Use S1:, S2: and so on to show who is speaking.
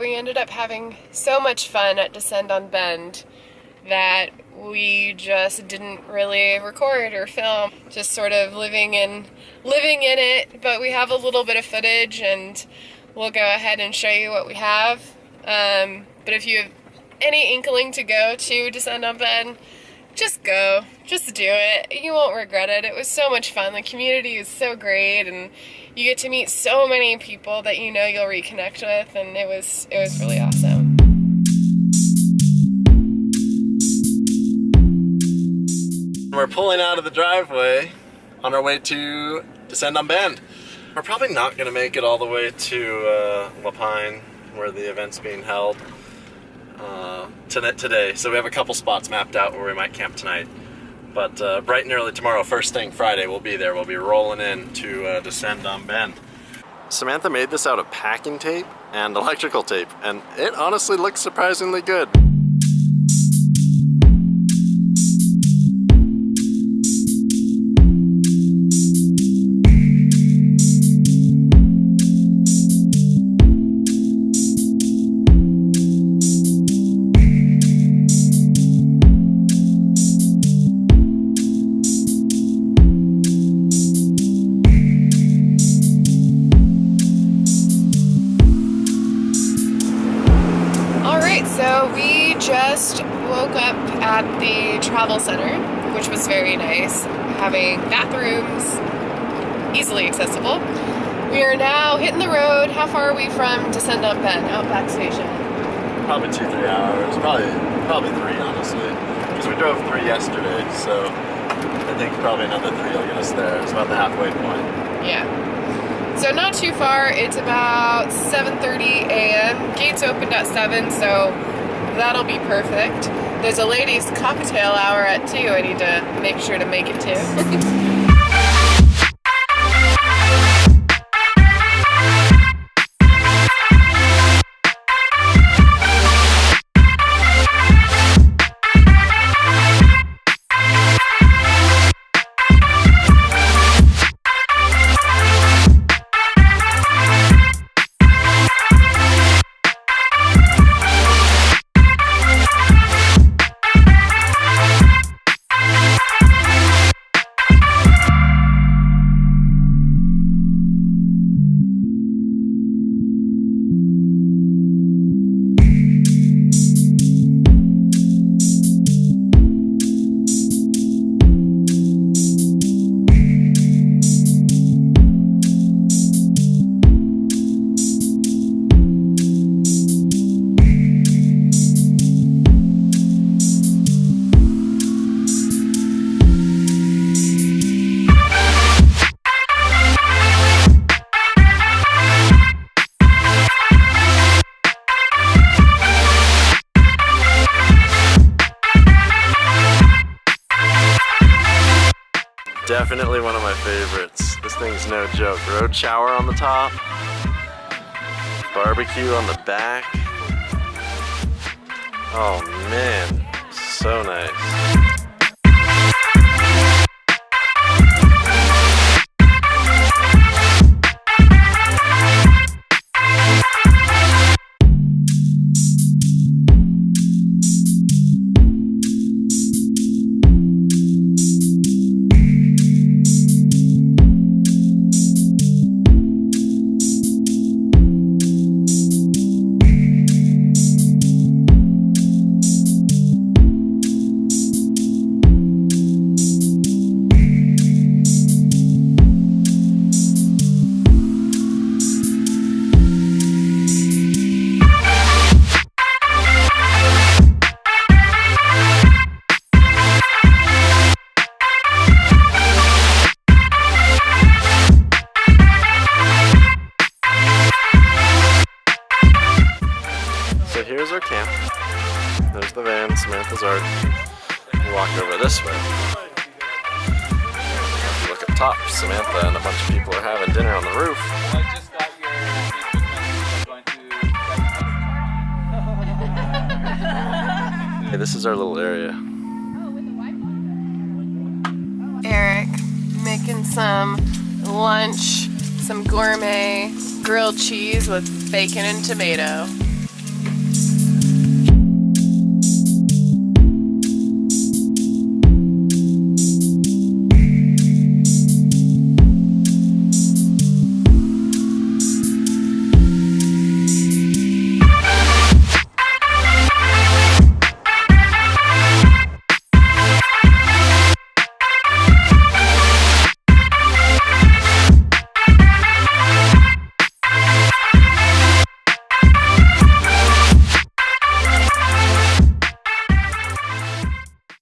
S1: We ended up having so much fun at Descend on Bend that we just didn't really record or film, just sort of living in it, but we have a little bit of footage and we'll go ahead and show you what we have. But if you have any inkling to go to Descend on Bend, just go. Just do it. You won't regret it. It was so much fun. The community is so great and you get to meet so many people that you know you'll reconnect with, and it was really awesome.
S2: We're pulling out of the driveway on our way to Descend on Bend. We're probably not going to make it all the way to La Pine, where the event's being held today. So we have a couple spots mapped out where we might camp tonight. But bright and early tomorrow, first thing Friday, we'll be there. We'll be rolling in to Descend on Bend. Samantha made this out of packing tape and electrical tape, and it honestly looks surprisingly good.
S1: So we just woke up at the travel center, which was very nice, having bathrooms easily accessible. We are now hitting the road. How far are we from Descend on Bend, Outback Station?
S2: Probably 2-3 hours, probably 3 honestly, because we drove 3 yesterday, so I think probably another 3 will get us there. It's about the halfway point.
S1: Yeah. So not too far. It's about 7:30 a.m. Gates opened at 7, so that'll be perfect. There's a ladies' cocktail hour at 2. I need to make sure to make it to.
S2: Definitely one of my favorites. This thing's no joke. Road shower on the top, barbecue on the back. Oh man, so nice. So here's our camp. There's the van, Samantha's RV. We walk over this way. Look up top, Samantha and a bunch of people are having dinner on the roof. Hey, this is our little area.
S1: Eric making some lunch, some gourmet grilled cheese with bacon and tomato.